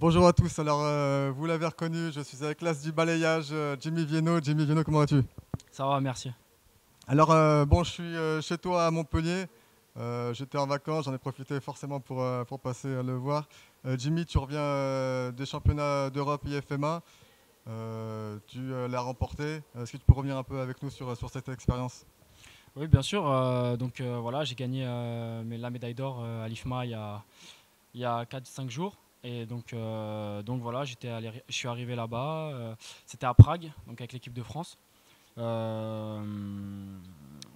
Bonjour à tous, alors vous l'avez reconnu, je suis avec l'as du balayage, Jimmy Vienno. Jimmy Vienno, comment vas-tu? Ça va, merci. Alors bon, je suis chez toi à Montpellier. J'étais en vacances, j'en ai profité forcément pour passer le voir. Jimmy, tu reviens des championnats d'Europe IFMA. Tu l'as remporté. Est-ce que tu peux revenir un peu avec nous sur cette expérience? Oui, bien sûr. Voilà, j'ai gagné la médaille d'or à l'IFMA il y a 4-5 jours. Et donc voilà, je suis arrivé là-bas. C'était à Prague, donc avec l'équipe de France. Euh,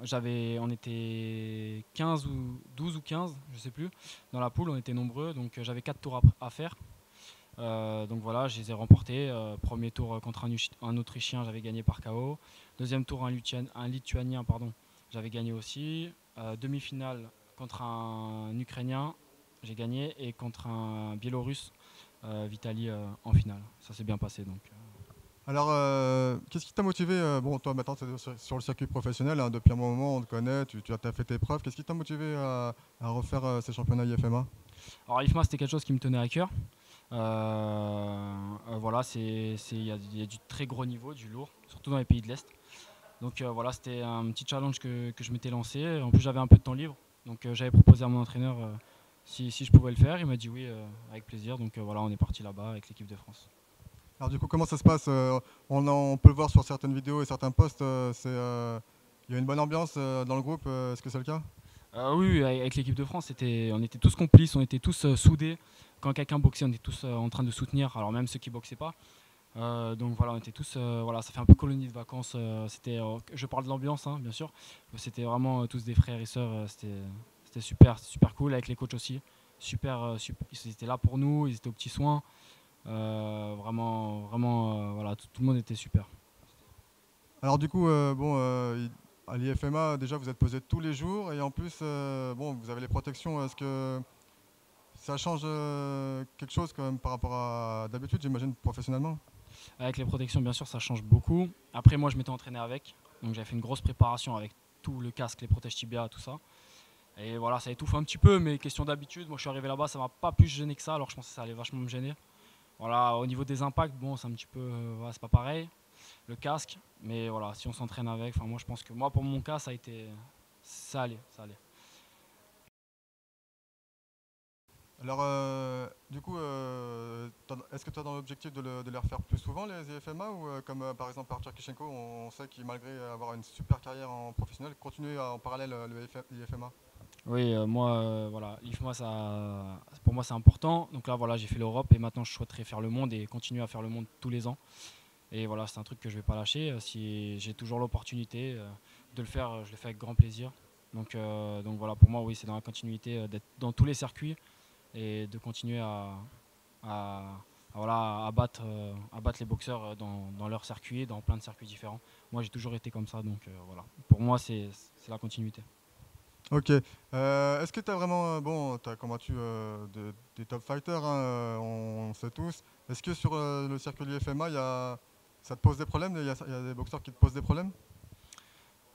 on était 15 ou 12 ou 15, je sais plus, dans la poule. On était nombreux, donc j'avais 4 tours à faire. Donc voilà, je les ai remportés. Premier tour contre un Autrichien, j'avais gagné par KO. Deuxième tour, un Lituanien, pardon, j'avais gagné aussi. Demi-finale contre un Ukrainien, j'ai gagné. Et contre un Biélorusse, Vitali, en finale. Ça s'est bien passé. Alors, qu'est-ce qui t'a motivé bon, toi maintenant, tu es sur le circuit professionnel, hein, depuis un moment, on te connaît, tu as fait tes preuves. Qu'est-ce qui t'a motivé à refaire ces championnats IFMA? Alors, l'IFMA, c'était quelque chose qui me tenait à cœur. Voilà, il y a du très gros niveau, du lourd, surtout dans les pays de l'Est. Donc voilà, c'était un petit challenge que je m'étais lancé. En plus, j'avais un peu de temps libre. Donc j'avais proposé à mon entraîneur si je pouvais le faire. Il m'a dit oui, avec plaisir. Donc voilà, on est parti là-bas avec l'équipe de France. Alors du coup, comment ça se passe on peut le voir sur certaines vidéos et certains posts, il y a une bonne ambiance dans le groupe, est-ce que c'est le cas? Oui, oui, avec l'équipe de France, on était tous complices, on était tous soudés. Quand quelqu'un boxait, on était tous en train de soutenir, alors même ceux qui boxaient pas. Donc voilà, on était tous, voilà, ça fait un peu colonie de vacances. Je parle de l'ambiance, hein, bien sûr. C'était vraiment tous des frères et sœurs. C'était super cool avec les coachs aussi. Ils étaient là pour nous, ils étaient aux petits soins. Vraiment, vraiment, voilà, tout le monde était super. Alors du coup, bon, à l'IFMA, déjà vous êtes posé tous les jours et en plus, bon, vous avez les protections. Est-ce que ça change quelque chose quand même par rapport à d'habitude, j'imagine, professionnellement? Avec les protections, bien sûr, ça change beaucoup. Après, moi, je m'étais entraîné avec, donc j'avais fait une grosse préparation avec tout le casque, les protèges tibia, tout ça. Et voilà, ça étouffe un petit peu, mais question d'habitude. Moi, je suis arrivé là-bas, ça m'a pas plus gêné que ça, alors je pensais que ça allait vachement me gêner. Voilà, au niveau des impacts, bon, c'est un petit peu, voilà, c'est pas pareil, le casque, mais voilà, si on s'entraîne avec, enfin, moi, je pense que moi, pour mon cas, ça allait, ça allait. Alors, du coup, est-ce que tu as dans l'objectif de les refaire plus souvent, les IFMA, ou comme par exemple Arthur Kishenko, on sait qu'il, malgré avoir une super carrière en professionnel, continue en parallèle l'IFMA? Oui, moi, voilà, l'IFMA, pour moi, c'est important. Donc là, voilà, j'ai fait l'Europe et maintenant, je souhaiterais faire le monde et continuer à faire le monde tous les ans. Et voilà, c'est un truc que je vais pas lâcher. Si j'ai toujours l'opportunité de le faire, je le fais avec grand plaisir. Donc voilà, pour moi, oui, c'est dans la continuité d'être dans tous les circuits et de continuer à- voilà, à battre les boxeurs dans leur circuit, dans plein de circuits différents. Moi, j'ai toujours été comme ça, donc voilà. Pour moi, c'est la continuité. Ok. Est-ce que tu as vraiment, bon, tu as combattu des top fighters, hein, on sait tous. Est-ce que sur le circuit IFMA, ça te pose des problèmes? Il y a des boxeurs qui te posent des problèmes?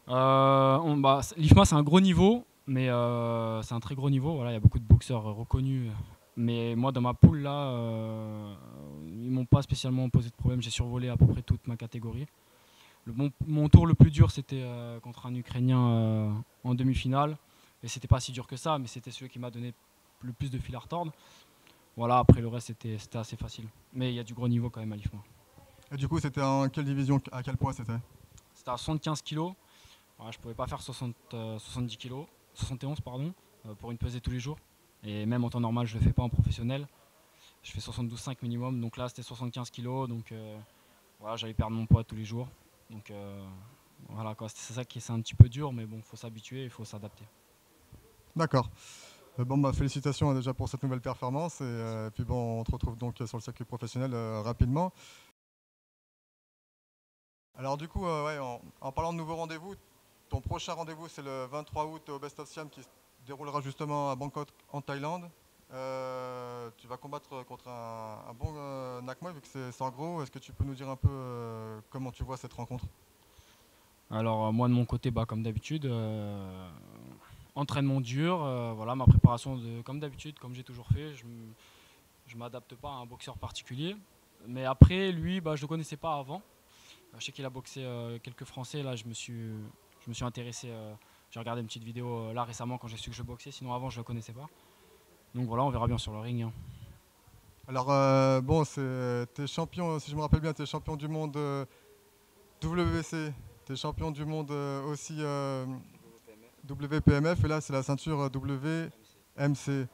L'IFMA, c'est un gros niveau, mais c'est un très gros niveau. Voilà, il y a beaucoup de boxeurs reconnus. Mais moi, dans ma poule, là, ils m'ont pas spécialement posé de problème. J'ai survolé à peu près toute ma catégorie. Mon tour le plus dur, c'était contre un Ukrainien en demi-finale. Et c'était pas si dur que ça, mais c'était celui qui m'a donné le plus de fil à retordre. Voilà, après le reste, c'était assez facile. Mais il y a du gros niveau quand même à l'IFMA. Et du coup, c'était en quelle division, à quel poids c'était? C'était à 75 kilos. Voilà, je pouvais pas faire 70 kilos, 71 pardon, pour une pesée tous les jours. Et même en temps normal, je le fais pas en professionnel. Je fais 72,5 minimum. Donc là, c'était 75 kilos. Donc voilà, j'allais perdre mon poids tous les jours. Donc voilà, quoi. C'est ça qui est un petit peu dur, mais bon, faut s'habituer, il faut s'adapter. D'accord. Bon, bah, félicitations déjà pour cette nouvelle performance. Et puis bon, on te retrouve donc sur le circuit professionnel rapidement. Alors du coup, ouais, en parlant de nouveaux rendez-vous, ton prochain rendez-vous c'est le 23 août au Best of Siam qui se déroulera justement à Bangkok en Thaïlande. Tu vas combattre contre un bon Nakmoy vu que c'est en gros. Est-ce que tu peux nous dire un peu comment tu vois cette rencontre? Alors moi de mon côté, bah, comme d'habitude, entraînement dur, voilà, ma préparation comme d'habitude, comme j'ai toujours fait. Je m'adapte pas à un boxeur particulier. Mais après, lui, bah, je le connaissais pas avant. Je sais qu'il a boxé quelques Français. Là, je me suis intéressé. J'ai regardé une petite vidéo là récemment quand j'ai su que je boxais. Sinon, avant, je le connaissais pas. Donc voilà, on verra bien sur le ring, hein. Alors, bon, t'es champion, si je me rappelle bien, t'es champion du monde WBC, t'es champion du monde aussi WPMF, et là, c'est la ceinture WMC.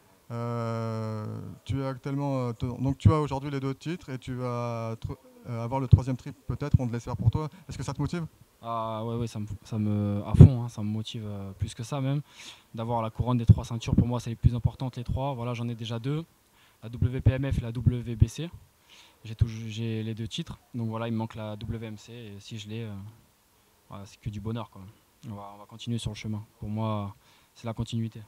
Tu es actuellement, donc tu as aujourd'hui les deux titres et tu vas avoir le troisième titre peut-être, on te l'espère pour toi. Est-ce que ça te motive? Ah ouais, ouais, à fond, hein, ça me motive plus que ça même. D'avoir la couronne des trois ceintures, pour moi, c'est les plus importantes, les trois. Voilà, j'en ai déjà deux, la WPMF et la WBC. J'ai les deux titres, donc voilà, il me manque la WMC et si je l'ai, voilà, c'est que du bonheur, quoi. On va continuer sur le chemin. Pour moi, c'est la continuité.